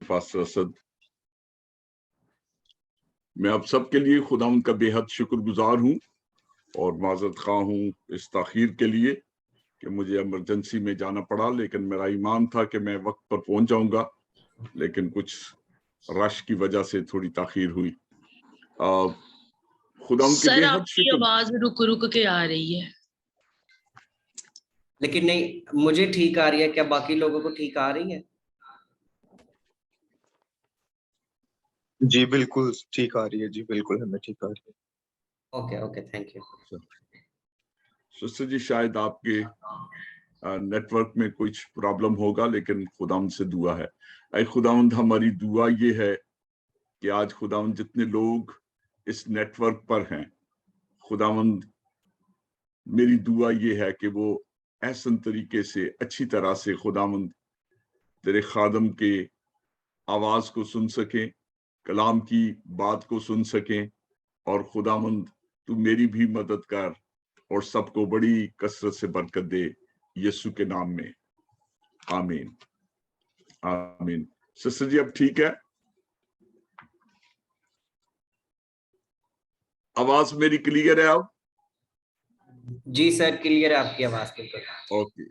Faster Asad, मैं आप सबके लिए खुदा उनका बेहद शुक्रगुजार हूँ और माजरत खा हूँ इस ताखीर के लिए कि मुझे इमरजेंसी में जाना पड़ा, लेकिन मेरा ईमान था कि मैं वक्त पर पहुंच जाऊंगा, लेकिन कुछ रश की वजह से थोड़ी ताखीर हुई। खुदा उनके सर, बेहद आपकी शुक्र। आवाज रुक रुक के आ रही है। लेकिन नहीं, मुझे ठीक आ रही है। क्या बाकी लोगों को ठीक आ रही है? जी बिल्कुल ठीक आ रही है। जी बिल्कुल हमें ठीक आ रही है। Okay okay, thank you. Sister जी, शायद आपके नेटवर्क में कुछ प्रॉब्लम होगा, लेकिन खुदावंद से दुआ है। ऐ खुदावंद, हमारी दुआ ये है कि आज खुदावंद जितने लोग इस नेटवर्क पर हैं, खुदावंद मेरी दुआ ये है कि वो ऐसन तरीके से अच्छी तरह से खुदावंद तेरे खादम के आवाज को सुन सकें, कलाम की बात को सुन सकें, और खुदावंद तू मेरी भी मदद कर और सबको बड़ी कसरत से बरकत दे, यीशु के नाम में, आमीन आमीन। सिस्टर जी, अब ठीक है? आवाज मेरी क्लियर है अब? जी सर, क्लियर है आपकी आवाज बिल्कुल। ओके।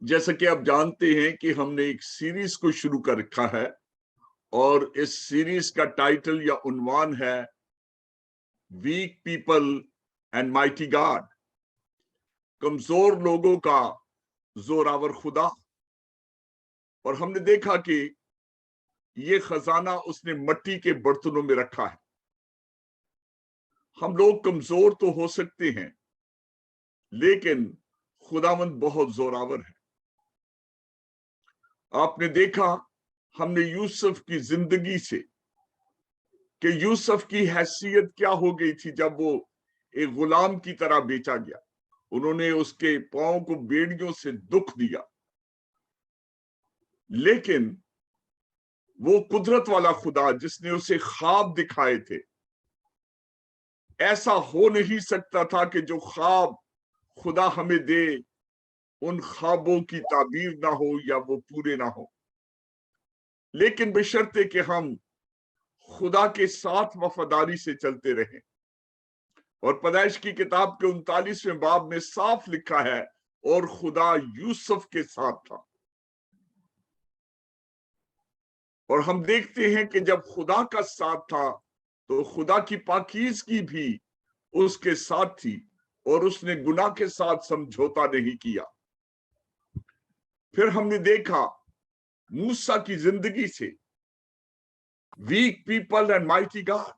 जैसा कि आप जानते हैं कि हमने एक सीरीज को शुरू कर रखा है, और इस सीरीज का टाइटल या उन्वान है weak people and mighty God, कमजोर लोगों का जोरावर खुदा। और हमने देखा कि ये खजाना उसने मिट्टी के बर्तनों में रखा है। हम लोग कमजोर तो हो सकते हैं, लेकिन खुदावंद बहुत जोरावर है। आपने देखा, हमने यूसुफ की जिंदगी से कि यूसुफ की हैसियत क्या हो गई थी जब वो एक गुलाम की तरह बेचा गया। उन्होंने उसके पांव को बेड़ियों से दुख दिया, लेकिन वो कुदरत वाला खुदा जिसने उसे ख्वाब दिखाए थे, ऐसा हो नहीं सकता था कि जो ख्वाब खुदा हमें दे उन ख्वाबों की ताबीर ना हो या वो पूरे ना हो। लेकिन बशर्ते कि हम खुदा के साथ वफादारी से चलते रहें। और पैदाइश की किताब के 39वें बाब में साफ लिखा है, और खुदा यूसुफ के साथ था। और हम देखते हैं कि जब खुदा का साथ था तो खुदा की पाकीज़गी भी उसके साथ थी, और उसने गुनाह के साथ समझौता नहीं किया। फिर हमने देखा मूसा की जिंदगी से weak people and mighty God,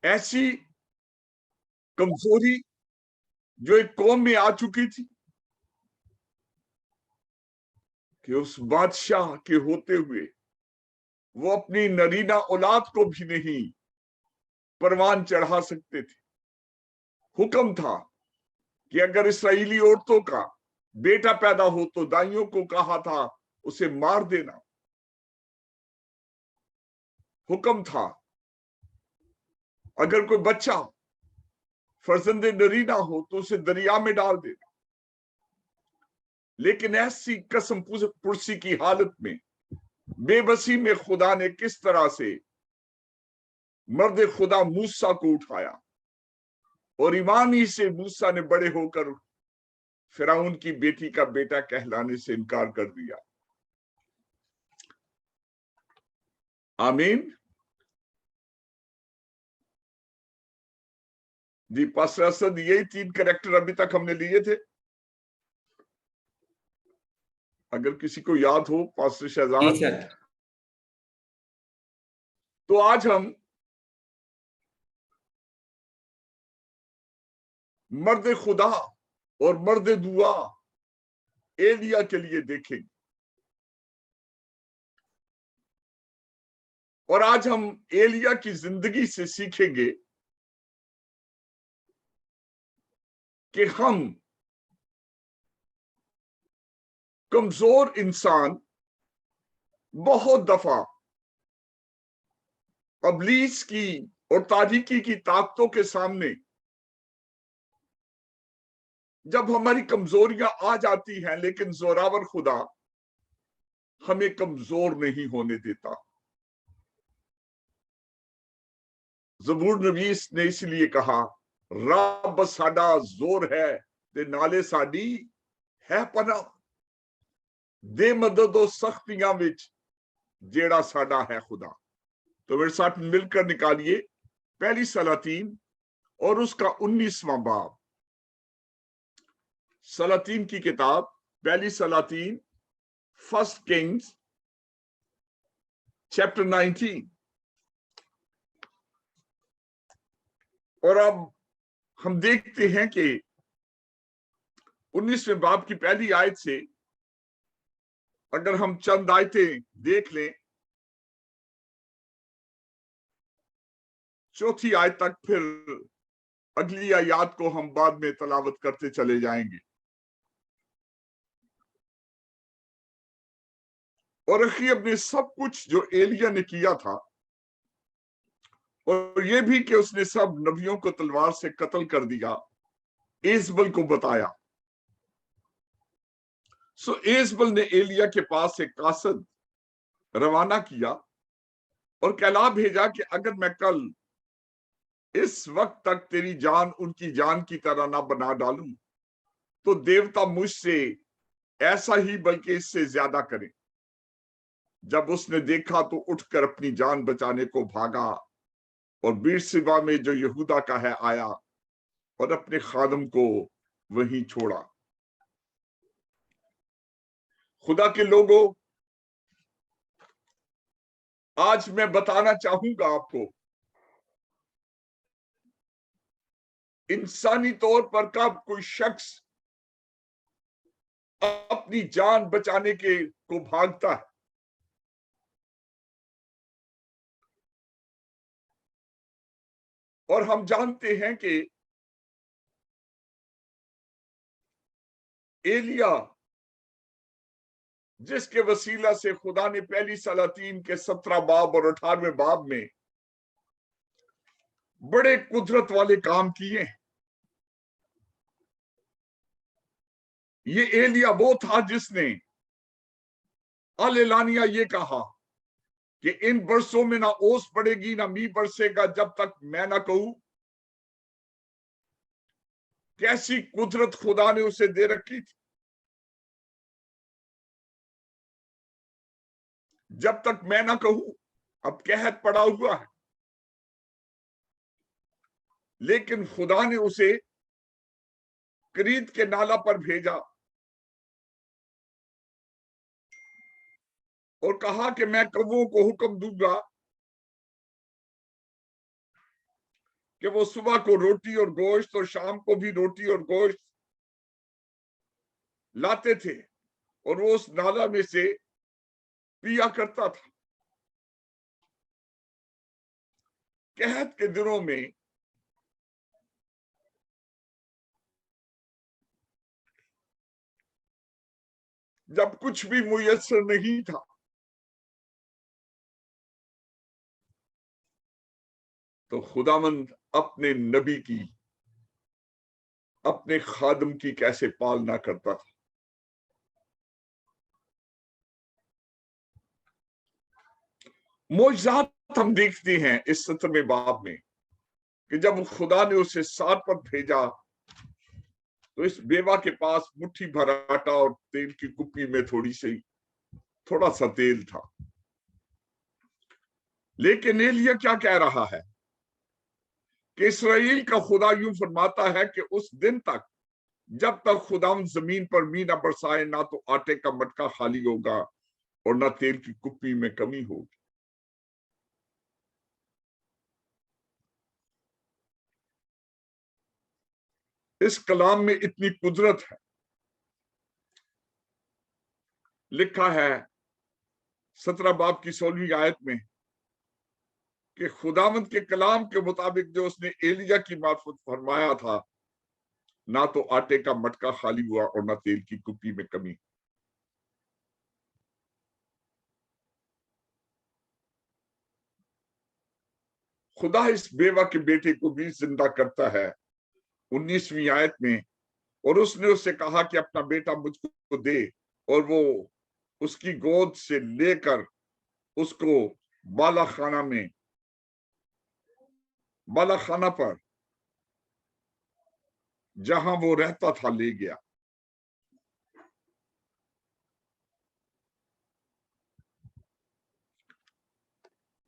ऐसी कमजोरी जो एक कौम में आ चुकी थी कि उस बादशाह के होते हुए वो अपनी नरीना औलाद को भी नहीं परवान चढ़ा सकते थे। हुक्म था कि अगर इस्राएली औरतों का बेटा पैदा हो तो दाइयों को कहा था उसे मार देना। हुक्म था अगर कोई बच्चा फर्जंदे नरीना हो तो उसे दरिया में डाल देना। लेकिन ऐसी कसम पुरसी की हालत में, बेबसी में, खुदा ने किस तरह से मर्द खुदा मूसा को उठाया, और ईमान ही से मूसा ने बड़े होकर फिरौन की बेटी का बेटा कहलाने से इनकार कर दिया। आमीन जी। पास्टर असद, यही 3 कैरेक्टर अभी तक हमने लिए थे, अगर किसी को याद हो। पास्टर शहजाद, तो आज हम मर्द खुदा और मर्द दुआ एलिया के लिए देखेंगे। और आज हम एलिया की जिंदगी से सीखेंगे कि हम कमजोर इंसान बहुत दफा अबलीस की और तारीकी की ताकतों के सामने जब हमारी कमजोरियां आ जाती हैं, लेकिन जोरावर खुदा हमें कमजोर नहीं होने देता। ज़बूर नवीस ने इसलिए कहा, रब साडा जोर है ते नाले साडी है पना, दे मदद और सख्तियां विच जेड़ा साडा है खुदा। तो मेरे साथ मिलकर निकालिए पहली सलातीन और उसका 19वां बाब। सलातीन की किताब पहली सलातीन, फर्स्ट किंग्स चैप्टर 19। और अब हम देखते हैं कि 19वें बाब की पहली आयत से अगर हम चंद आयतें देख लें, चौथी आयत तक, फिर अगली आयत को हम बाद में तलावत करते चले जाएंगे। और अखीब ने सब कुछ जो एलिया ने किया था, और ये भी कि उसने सब नबियों को तलवार से कत्ल कर दिया, एजबल को बताया। सो एजबल ने एलिया के पास एक कासद रवाना किया और कहला भेजा कि अगर मैं कल इस वक्त तक तेरी जान उनकी जान की तरह ना बना डालूं, तो देवता मुझसे ऐसा ही बल्कि इससे ज्यादा करे। जब उसने देखा तो उठकर अपनी जान बचाने को भागा और बीरसिबा में जो यहूदा का है आया और अपने खादम को वहीं छोड़ा। खुदा के लोगों, आज मैं बताना चाहूंगा आपको, इंसानी तौर पर कब कोई शख्स अपनी जान बचाने के को भागता है, और हम जानते हैं कि एलिया जिसके वसीला से खुदा ने पहली सलातीन के 17 बाब और 18वें बाब में बड़े कुदरत वाले काम किए हैं। ये एलिया वो था जिसने अल-एलानिया ये कहा कि इन बरसों में ना ओस पड़ेगी ना मींह बरसेगा जब तक मैं ना कहूं। कैसी कुदरत खुदा ने उसे दे रखी थी। जब तक मैं ना कहूं, अब कहत पड़ा हुआ है, लेकिन खुदा ने उसे करीत के नाला पर भेजा और कहा कि मैं कौवों को हुक्म दूंगा कि वो सुबह को रोटी और गोश्त और शाम को भी रोटी और गोश्त लाते थे और वो उस नाला में से पिया करता था। कहत के दिनों में जब कुछ भी मुयस्सर नहीं था, तो खुदावंद अपने नबी की, अपने खादम की कैसे पालना करता था। मौजज़ात हम देखते हैं इस 17वें बाब में कि जब खुदा ने उसे साथ पर भेजा तो इस बेवा के पास मुट्ठी भर आटा और तेल की कुप्पी में थोड़ा सा तेल था। लेकिन एलिया क्या कह रहा है कि इस्राएल का खुदा यूं फरमाता है कि उस दिन तक जब तक खुदा जमीन पर मींह ना बरसाए, ना तो आटे का मटका खाली होगा और ना तेल की कुप्पी में कमी होगी। इस कलाम में इतनी कुदरत है। लिखा है 17 बाब की 16वीं आयत में कि खुदावंद के कलाम के मुताबिक जो उसने एलिया की मार्फत फरमाया था, ना तो आटे का मटका खाली हुआ और ना तेल की कुप्पी में कमी। खुदा इस बेवा के बेटे को भी जिंदा करता है। 19वीं आयत में और उसने उससे कहा कि अपना बेटा मुझको दे, और वो उसकी गोद से लेकर उसको बालाखाना पर जहां वो रहता था ले गया।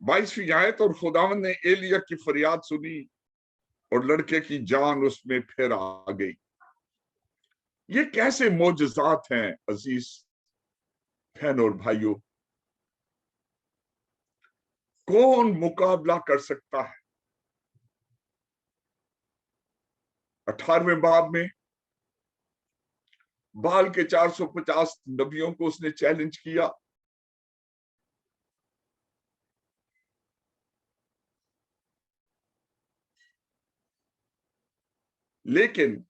बाईसवीं आयत, और खुदावन ने एलिया की फरियाद सुनी और लड़के की जान उसमें फिर आ गई। ये कैसे मोजज़ात हैं अजीज बहन और भाइयों, कौन मुकाबला कर सकता है? 18वें बाब में बाल के 450 नबियों को उसने चैलेंज किया, लेकिन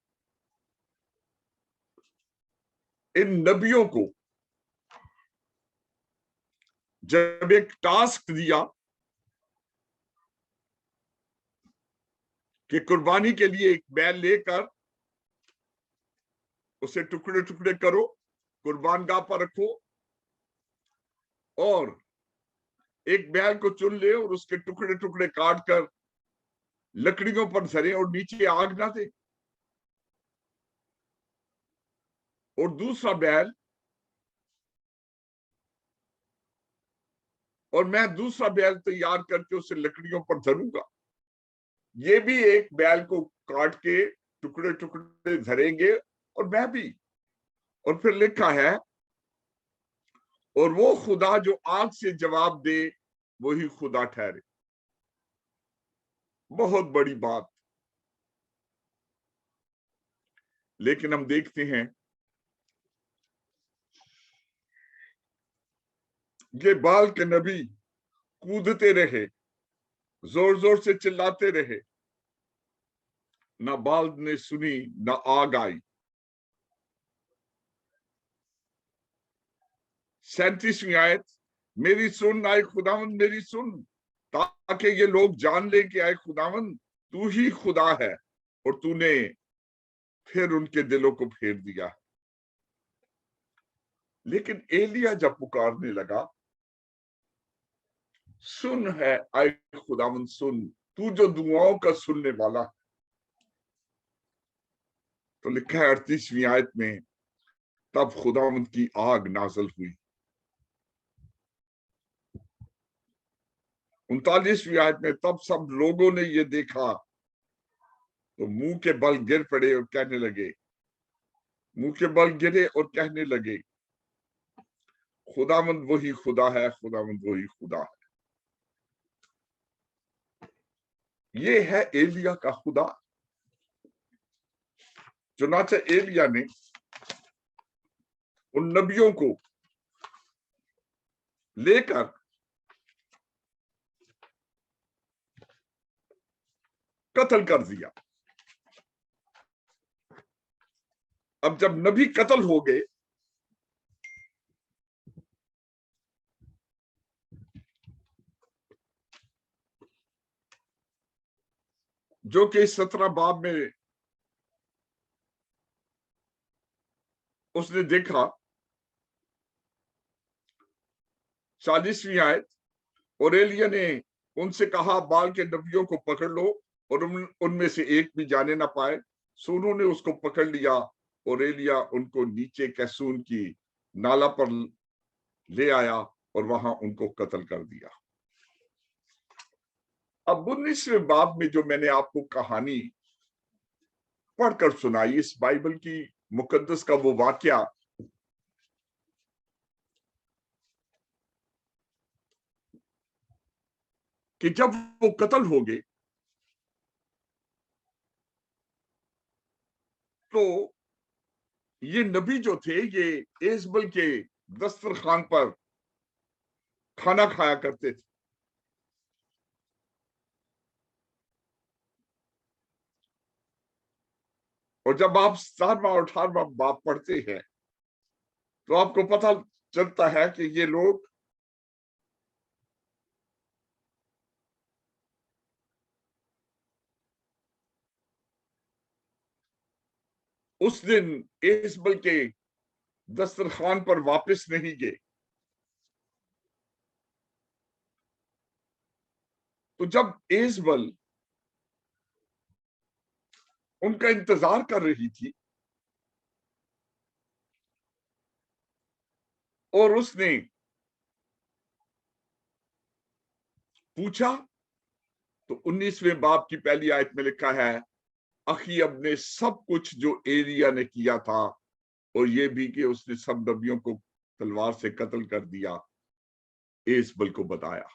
इन नबियों को जब एक टास्क दिया कि कुर्बानी के लिए एक बैल लेकर उसे टुकड़े टुकड़े करो, कुर्बान गाह पर रखो, और एक बैल को चुन ले और उसके टुकड़े टुकड़े काट कर लकड़ियों पर धरे और नीचे आग ना दे, और दूसरा बैल, और मैं दूसरा बैल तैयार करके उसे लकड़ियों पर धरूंगा। ये भी एक बैल को काट के टुकड़े टुकड़े धरेंगे और मैं भी। और फिर लिखा है, और वो खुदा जो आग से जवाब दे वही खुदा ठहरे। बहुत बड़ी बात। लेकिन हम देखते हैं ये बाल के नबी कूदते रहे, जोर जोर से चिल्लाते रहे, ना बाल ने सुनी ना आग आई। 37वीं आयत, मेरी सुन आए खुदावन मेरी सुन, ताकि ये लोग जान ले कि आए खुदावन तू ही खुदा है, और तूने फिर उनके दिलों को फेर दिया। लेकिन एलिया जब पुकारने लगा, सुन है आए खुदावन सुन, तू जो दुआओं का सुनने वाला, तो लिखा है 38वीं आयत में, तब खुदावंद की आग नाजल हुई। 39वीं आयत में, तब सब लोगों ने ये देखा तो मुंह के बल गिर पड़े और कहने लगे, मुंह के बल गिरे और कहने लगे, खुदावंद वही खुदा है, खुदावंद वही खुदा है। ये है एलिया का खुदा। चुनाचे एलिया ने उन नबियों को लेकर कत्ल कर दिया। अब जब नबी कत्ल हो गए, जो कि 17 बाब में उसने देखा, 40वीं आयत, और एलिया ने उनसे कहा, बाल के नबियों को पकड़ लो और उनमें से एक भी जाने ना पाए। सो उन्होंने उसको पकड़ लिया और एलिया उनको नीचे कैसून की नाला पर ले आया और वहां उनको कत्ल कर दिया। अब 19वें बाब में जो मैंने आपको कहानी पढ़कर सुनाई, इस बाइबल की मुकद्दस का वो वाकया, कि जब वो कत्ल हो गए तो ये नबी जो थे ये एजबल के दस्तरखान पर खाना खाया करते थे। और जब आप 7वां और 18वां बाब पढ़ते हैं तो आपको पता चलता है कि ये लोग उस दिन एजबल के दस्तरखान पर वापस नहीं गए। तो जब एजबल उनका इंतजार कर रही थी और उसने पूछा, तो 19वें बाब की पहली आयत में लिखा है, अखीब ने सब कुछ जो एलिया ने किया था और ये भी कि उसने सब नबियों को तलवार से कत्ल कर दिया, एजबल को बताया।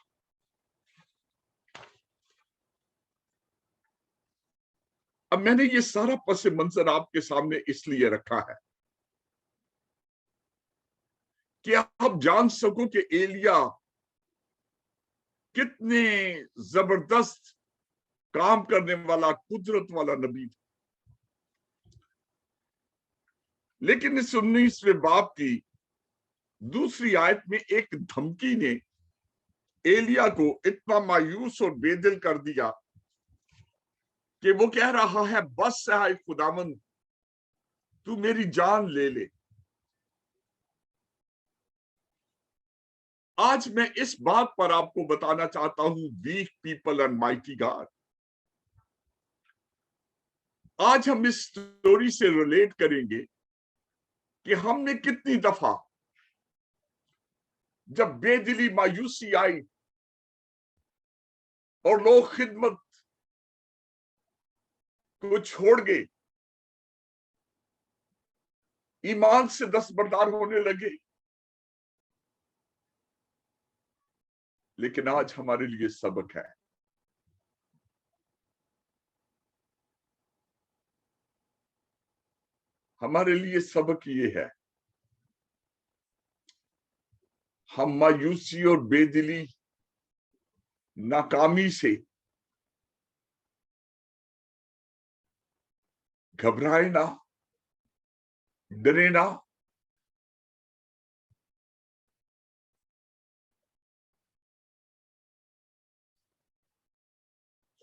अब मैंने ये सारा पस मंजर आपके सामने इसलिए रखा है कि आप जान सको कि एलिया कितने जबरदस्त काम करने वाला, कुदरत वाला नबी था। लेकिन इस 19वें बाब की दूसरी आयत में एक धमकी ने एलिया को इतना मायूस और बेदिल कर दिया कि वो कह रहा है, बस है खुदावंद, तू मेरी जान ले ले। आज मैं इस बात पर आपको बताना चाहता हूं, weak people and mighty God. आज हम इस स्टोरी से रिलेट करेंगे कि हमने कितनी दफा जब बेदिली, मायूसी आई और लोग खिदमत को छोड़ गए, ईमान से दस्तबरदार होने लगे, लेकिन आज हमारे लिए सबक है। हमारे लिए सबक ये है, हम मायूसी और बेदिली, नाकामी से घबराए ना, डरे ना।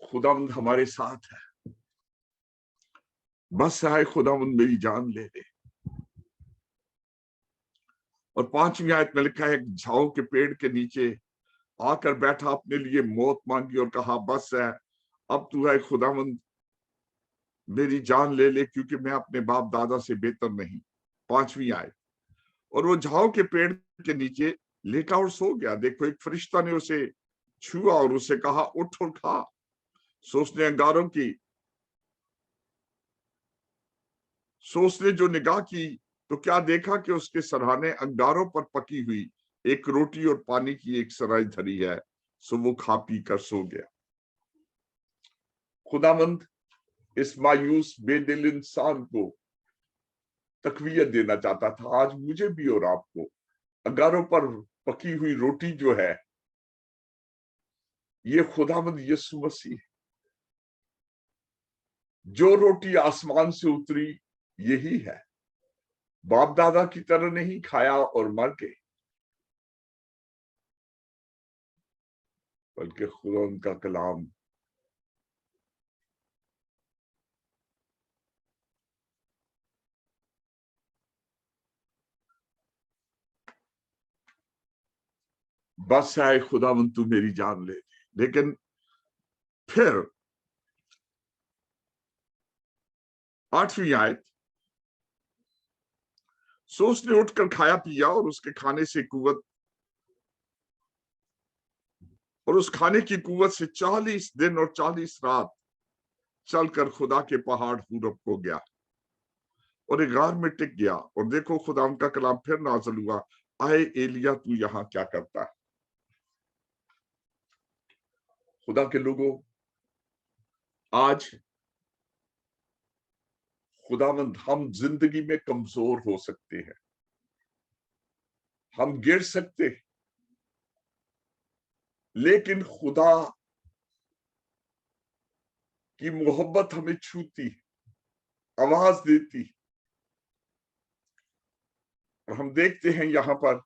खुदावंद हमारे साथ है, बस आए खुदावंद मेरी जान ले ले। और 5वीं आयत में लिखा है, झाओ के पेड़ के नीचे आकर बैठा, अपने लिए मौत मांगी और कहा, बस है, अब तू है खुदावंद मेरी जान ले ले, क्योंकि मैं अपने बाप दादा से बेहतर नहीं। 5वीं आयत, और वो झाओ के पेड़ के नीचे लेटा और सो गया। देखो, एक फरिश्ता ने उसे छुआ और उसे कहा, उठ और खा। सो उसने अंगारों की, सो उसने जो निगाह की तो क्या देखा कि उसके सरहाने अंगारों पर पकी हुई एक रोटी और पानी की एक सराय धरी है। सो वो खा पी कर सो गया। खुदावंद इस मायूस बेदिल इंसान को तकवीयत देना चाहता था। आज मुझे भी और आपको अंगारों पर पकी हुई रोटी जो है, ये खुदावंद यीशु मसीह, जो रोटी आसमान से उतरी यही है। बाप दादा की तरह नहीं खाया और मर गए, बल्कि खुदा उनका कलाम बस है खुदावंद तू मेरी जान ले। लेकिन फिर 8वीं आयत, सो उसने उठकर खाया पिया और उसके खाने से कुवत, और उस खाने की कुवत से 40 दिन और 40 रात चलकर खुदा के पहाड़ हूरब को गया और एक गार में टिक गया। और देखो, खुदा उनका कलाम फिर नाज़िल हुआ, आए एलिया तू यहां क्या करता है। खुदा के लोगों, आज खुदावंद, हम जिंदगी में कमजोर हो सकते हैं, हम गिर सकते हैं, लेकिन खुदा की मोहब्बत हमें छूती, आवाज देती। और हम देखते हैं यहां पर,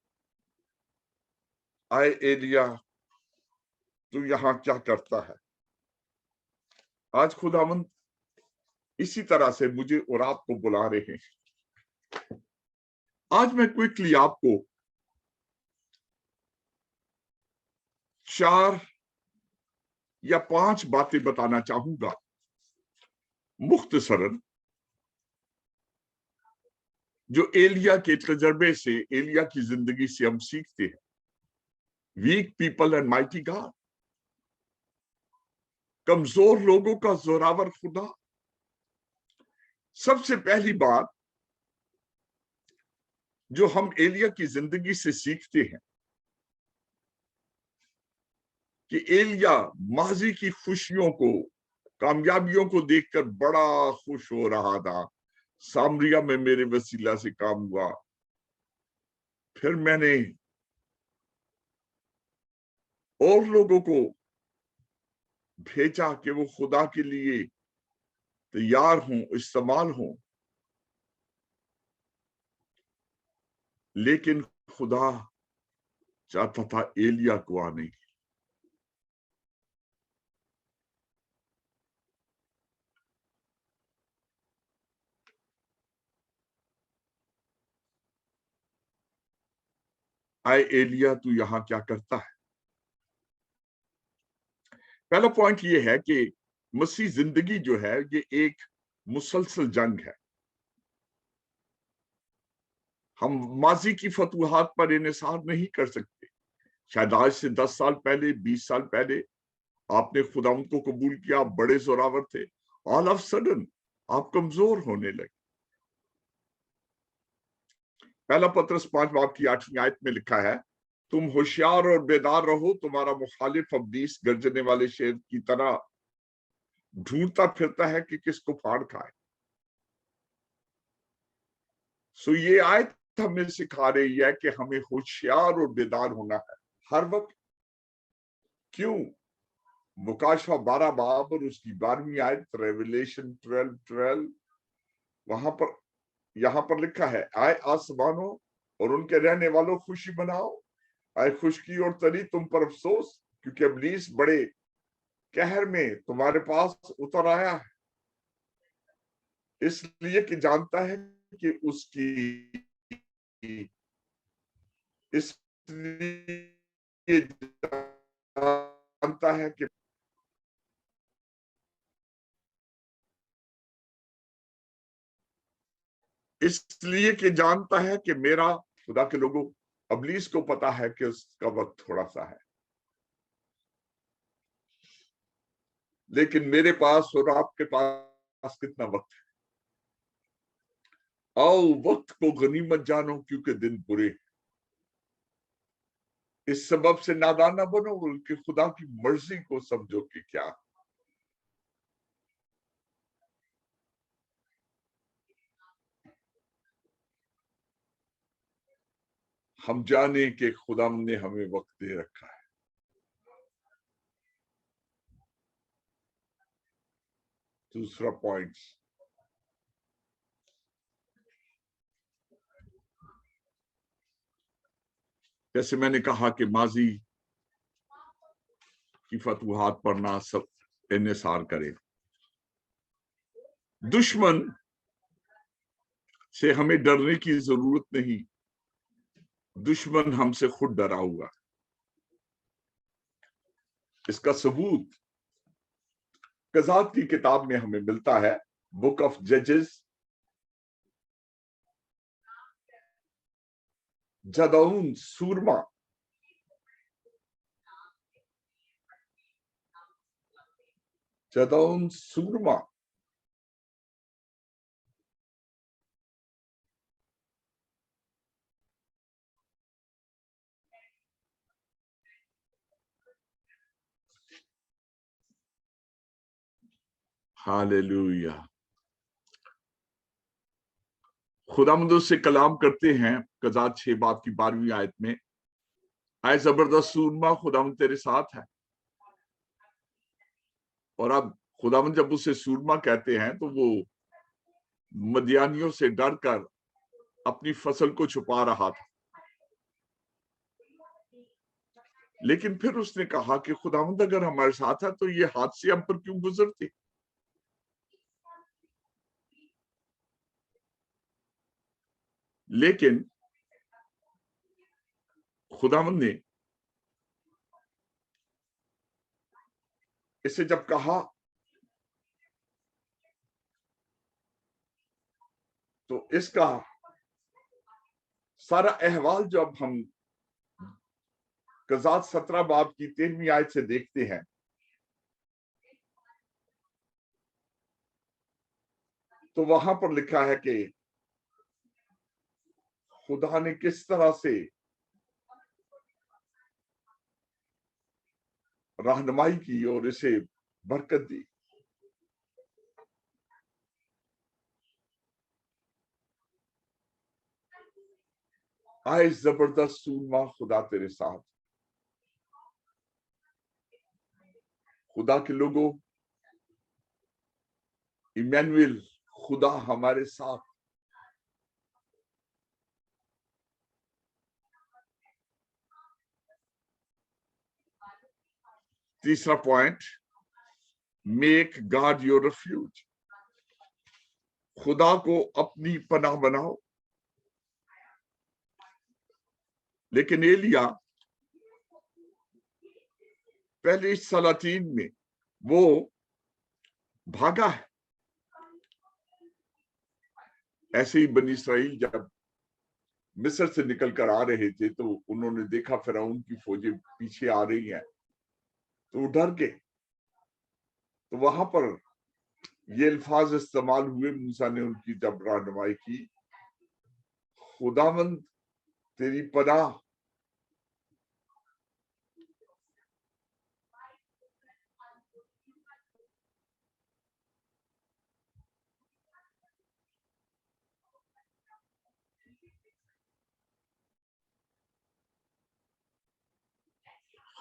आए एलिया तू यहां क्या करता है। आज खुदावंद इसी तरह से मुझे और आपको बुला रहे हैं। आज मैं क्विकली आपको 4 या 5 बातें बताना चाहूंगा, मुख्तसरन, जो एलिया के तजर्बे से, एलिया की जिंदगी से हम सीखते हैं। Weak people and mighty God, कमजोर लोगों का जोरावर खुदा। सबसे पहली बात जो हम एलिया की जिंदगी से सीखते हैं कि एलिया माजी की खुशियों को, कामयाबियों को देखकर बड़ा खुश हो रहा था। सामरिया में मेरे वसीला से काम हुआ, फिर मैंने और लोगों को भेजा कि वो खुदा के लिए तैयार हों, इस्तेमाल हों। लेकिन खुदा चाहता था एलिया को आने की। आए एलिया, तू यहां क्या करता है? पहला पॉइंट ये है कि मसीह जिंदगी जो है ये एक मुसलसल जंग है। हम माजी की फतूहात पर इन्हिसार नहीं कर सकते। शायद आज से 10 साल पहले, 20 साल पहले आपने खुदावंद को कबूल किया, आप बड़े जोरावर थे, ऑल ऑफ सडन आप कमजोर होने लगे। पहला पत्रस 5 बाब की 8वीं आयत में लिखा है, तुम होशियार और बेदार रहो, तुम्हारा मुखालिफ इब्लीस गर्जने वाले शेर की तरह ढूंढता फिरता है कि किसको फाड़ खाए। सो ये आयत हमें सिखा रही है कि हमें होशियार और बेदार होना है हर वक्त। क्यों? मुकाशवा 12 बाब और उसकी 12वीं आयत, रेवलेशन 12:12, वहां पर, यहां पर लिखा है, आए आसमानों और उनके रहने वालों खुशी मनाओ, आए खुशकी और तरी तुम पर अफसोस, क्योंकि इब्लीस बड़े कहर में तुम्हारे पास उतर आया है, इसलिए कि जानता है कि उसकी, इसलिए जानता है कि इसलिए कि जानता है कि मेरा, खुदा के लोगों, इब्लीस को पता है कि उसका वक्त थोड़ा सा है, लेकिन मेरे पास और आपके पास कितना वक्त है? आओ वक्त को गनीमत जानो, क्योंकि दिन बुरे। इस सबब से नादान ना बनो, बल्कि खुदा की मर्जी को समझो कि क्या। हम जाने कि खुदा ने हमें वक्त दे रखा है। दूसरा पॉइंट, जैसे मैंने कहा कि माजी की फतूहात पर ना सब इन्हिसार करें। दुश्मन से हमें डरने की जरूरत नहीं, दुश्मन हमसे खुद डरा हुआ। इसका सबूत कज़ात की किताब में हमें मिलता है, बुक ऑफ जजेस, जदौन सूरमा, जदौन सूरमा हालेलुया। खुदावंद से कलाम करते हैं कज़ात 6 बाब की 12वीं आयत में, आए जबरदस्त सूरमा, खुदावंद तेरे साथ है। और अब खुदावंद जब उसे सूरमा कहते हैं तो वो मदियानियों से डरकर अपनी फसल को छुपा रहा था, लेकिन फिर उसने कहा कि खुदावंद अगर हमारे साथ है तो ये हादसे हम पर क्यों गुजरते। लेकिन खुदावंद ने इसे जब कहा तो इसका सारा अहवाल जब हम कज़ात 17 बाब की 13वीं आयत से देखते हैं तो वहां पर लिखा है कि खुदा ने किस तरह से रहनुमाई की और इसे बरकत दी। आए जबरदस्त सूरमा खुदा तेरे साथ। खुदा के लोगों, इमैनुएल, खुदा हमारे साथ। तीसरा point, make God your refuge. खुदा को अपनी पनाह बनाओ। लेकिन एलिया पहले इस सलातीन में वो भागा है। ऐसे ही बनी इसराइल जब मिस्र से निकल कर आ रहे थे तो उन्होंने देखा फिरौन की फौजें पीछे आ रही हैं तो डर गए। तो वहां पर ये अल्फाज इस्तेमाल हुए, मूसा ने उनकी जब रहनुमाई की, खुदावंद तेरी पनाह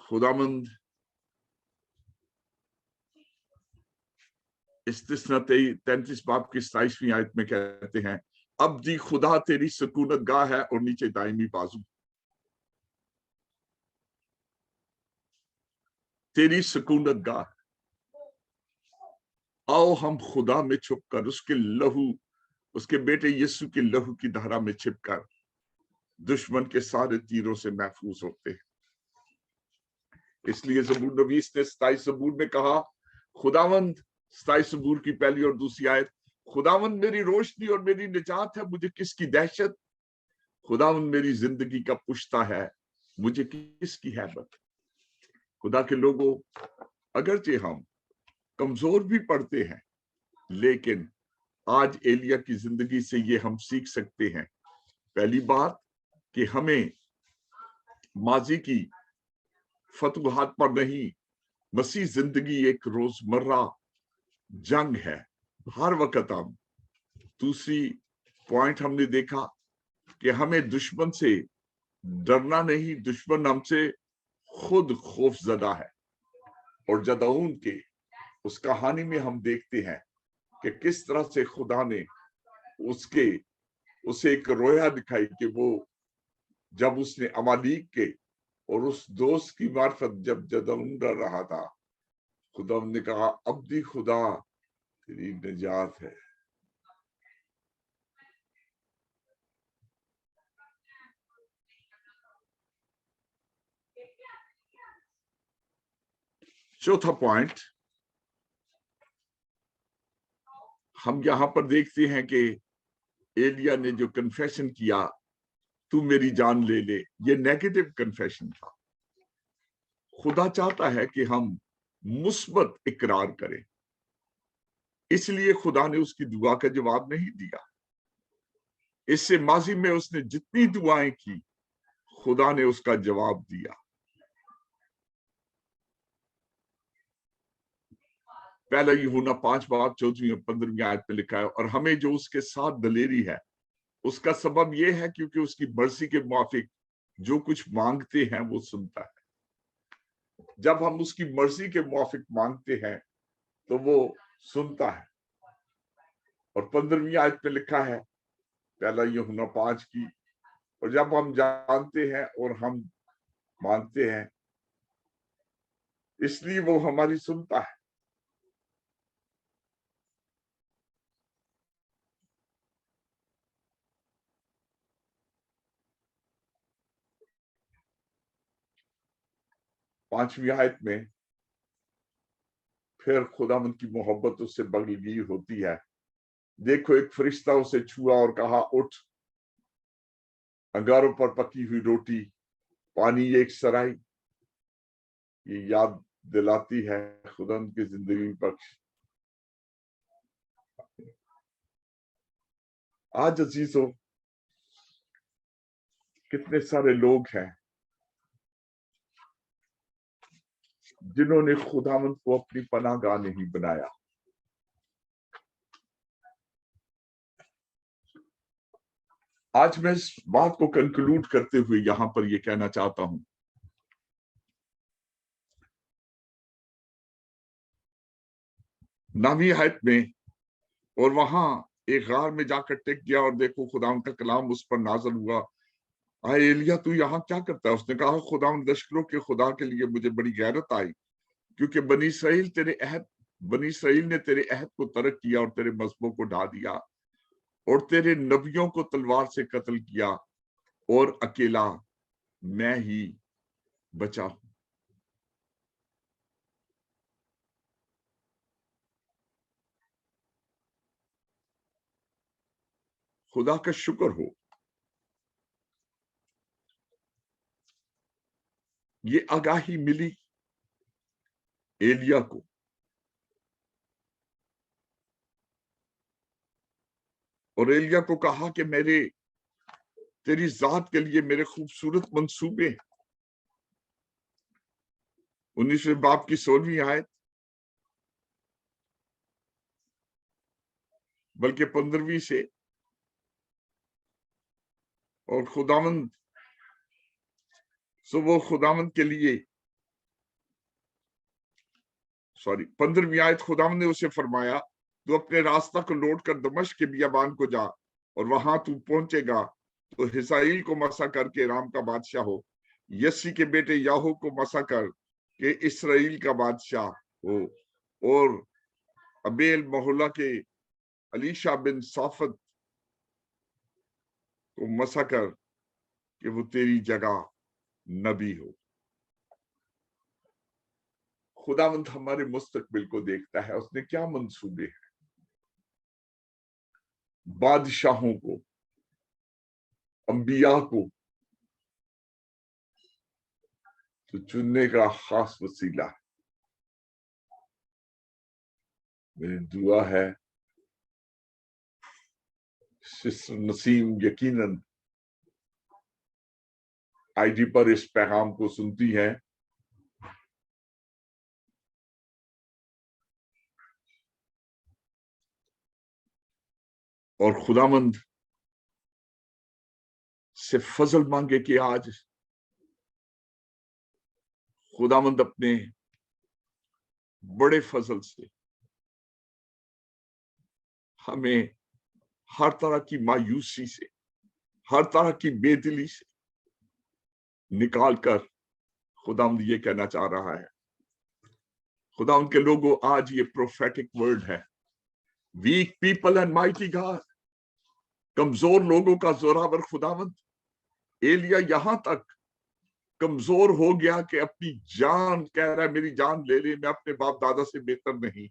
खुदावंद इस्तिस्ना 33 बाब की 27वीं आयत में कहते हैं, अब दी खुदा तेरी सुकूनत गाह है और नीचे दायमी बाजू। तेरी सुकूनत गाह, आओ हम खुदा में छुपकर उसके लहू, उसके बेटे यीशु के लहू की धारा में छिपकर दुश्मन के सारे तीरों से महफूज होते हैं। इसलिए ज़बूर नवीस ने 27 ज़बूर में कहा, खुदावंद, 27 ज़बूर की पहली और दूसरी आयत, खुदावंद मेरी रोशनी और मेरी निजात है, मुझे किसकी दहशत। खुदावंद मेरी जिंदगी का पुश्ता है, मुझे किसकी हैबत। खुदा के लोगों, अगरचे हम कमजोर भी पड़ते हैं, लेकिन आज एलिया की जिंदगी से ये हम सीख सकते हैं। पहली बात कि हमें माजी की फतवाहत पर नहीं, मसीह जिंदगी एक रोजमर्रा जंग है, हर वक्त हम। दूसरी पॉइंट हमने देखा कि हमें दुश्मन से डरना नहीं, दुश्मन हमसे खुद खौफजदा है। और जदाऊन के उस कहानी में हम देखते हैं कि किस तरह से खुदा ने उसे एक रोया दिखाई कि वो जब उसने अमालीक के और उस दोस्त की मार्फत जब जदाऊन डर रहा था, खुदा ने कहा, अब दी खुदा तेरी निजात है। चौथा पॉइंट हम यहां पर देखते हैं कि एलिया ने जो कन्फेशन किया, तू मेरी जान ले ले, ये नेगेटिव कन्फेशन था। खुदा चाहता है कि हम मुस्बत इकरार करें, इसलिए खुदा ने उसकी दुआ का जवाब नहीं दिया। इससे माजी में उसने जितनी दुआएं की, खुदा ने उसका जवाब दिया। पहला यूहन्ना 5 बाब 14वीं और 15वीं आयत में लिखा है, और हमें जो उसके साथ दलेरी है उसका सबब यह है क्योंकि उसकी मर्जी के मुआफिक जो कुछ मांगते हैं वो सुनता है। जब हम उसकी मर्जी के मुआफिक मांगते हैं तो वो सुनता है। और 15वीं आयत में लिखा है, पहला यूहन्ना 5 की, और जब हम जानते हैं और हम मानते हैं, इसलिए वो हमारी सुनता है। 5वीं आयत में फिर खुदावंद की मोहब्बत उससे बगलगी होती है। देखो, एक फरिश्ता उसे छुआ और कहा, उठ, अंगारों पर पकी हुई रोटी, पानी, एक सराय। ये याद दिलाती है खुदावंद की जिंदगी बख्श। आज अजीजों, कितने सारे लोग हैं जिन्होंने खुदावंद को अपनी पनाहगाह नहीं बनाया। आज मैं इस बात को कंक्लूड करते हुए यहां पर यह कहना चाहता हूं, 9वीं आयत में, और वहां एक गार में जाकर टिक गया और देखो खुदावंद का कलाम उस पर नाज़िल हुआ, आए एलिया तू यहाँ क्या करता है? उसने कहा, खुदावंद लश्करों के खुदा के लिए मुझे बड़ी गैरत आई, क्योंकि बनी इसराइल ने तेरे अहद को तर्क किया और तेरे मजहबों को ढा दिया और तेरे नबियों को तलवार से कत्ल किया, और अकेला मैं ही बचा हूं। खुदा का शुक्र हो, ये आगाही मिली एलिया को, और एलिया को कहा कि तेरी जात के लिए मेरे खूबसूरत मंसूबे। 19वें बाब की 16वीं आयत, बल्कि 15वीं से, और खुदावंद वो खुदावंद के लिए 15वीं आयत, खुदावंद ने उसे फरमाया, तू अपने रास्ता को लौट कर दमिश्क के बियाबान को जा, और वहां तू पहुंचेगा तो हिसाइल को मसा करके राम का बादशाह हो, यस्सी के बेटे याहू को मसा कर के इसराइल का बादशाह हो, और अबेल मोहल्ला के अलीशा बिन साफत को मसा कर कि वो तेरी जगह नबी हो। खुदावंद हमारे मुस्तकबिल को देखता है, उसने क्या मंसूबे हैं। बादशाहों को, अंबिया को तो चुनने का खास वसीला है। मेरी दुआ है सिस्टर नसीम यकीनन आईडी पर इस पैगाम को सुनती है, और खुदावंद से फजल मांगे कि आज खुदावंद अपने बड़े फजल से हमें हर तरह की मायूसी से, हर तरह की बेदिली से निकाल कर, खुदावंद ये कहना चाह रहा है, खुदावंद के लोगों, आज ये प्रोफेटिक वर्ड है, weak people and mighty God, कमजोर लोगों का जोरावर खुदावंद। एलिया यहां तक कमजोर हो गया कि अपनी जान कह रहा है, मेरी जान ले ले, मैं अपने बाप दादा से बेहतर नहीं।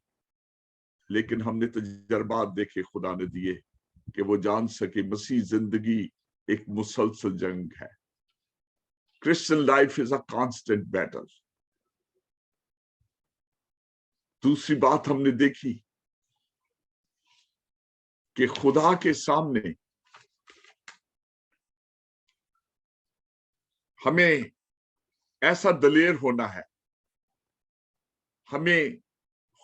लेकिन हमने तजर्बात देखे खुदा ने दिए कि वो जान सके मसीह जिंदगी एक मुसलसल जंग है। Christian life is a constant battle. दूसरी बात हमने देखी कि खुदा के सामने हमें ऐसा दलेर होना है, हमें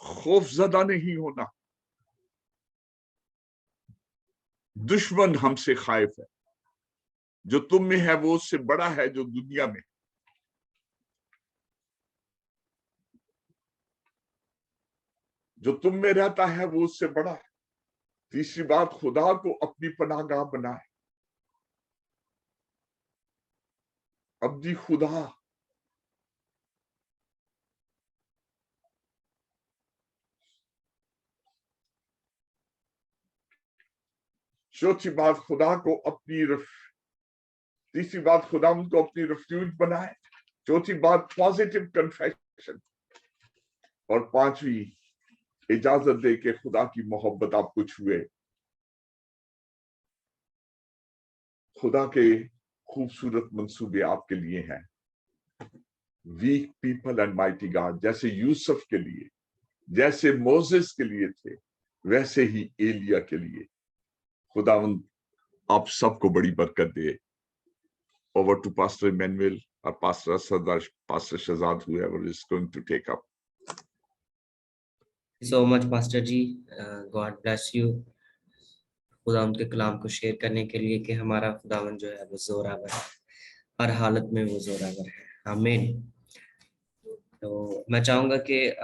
खौफजदा नहीं होना। दुश्मन हमसे खाइफ है, जो तुम में है वो उससे बड़ा है जो दुनिया में। जो तुम में रहता है वो उससे बड़ा है। तीसरी बात, खुदा को अपनी पनाहगाह बनाए। अब्दी खुदा चौथी बात, खुदा को अपनी तीसरी बात, खुदा उनको अपनी रिफ्यूज बनाए। चौथी बात पॉजिटिव कन्फेशन, और पांचवी इजाजत दे के खुदा की मोहब्बत आपको छुए। खुदा के खूबसूरत मंसूबे आपके लिए हैं। Weak people and mighty God, जैसे यूसुफ के लिए, जैसे मोसेस के लिए थे, वैसे ही एलिया के लिए। खुदावंद आप सबको बड़ी बरकत दे। Over to Pastor Emmanuel or Pastor Sadar, Pastor Shazad, whoever is going to take up. So much, Pastor ji, God bless you. खुदावंद के कलाम को शेयर करने के लिए कि हमारा खुदावंद जो है वो जोरावर है, हर हालत में वो जोरावर है। आमीन। तो मैं चाहूंगा कि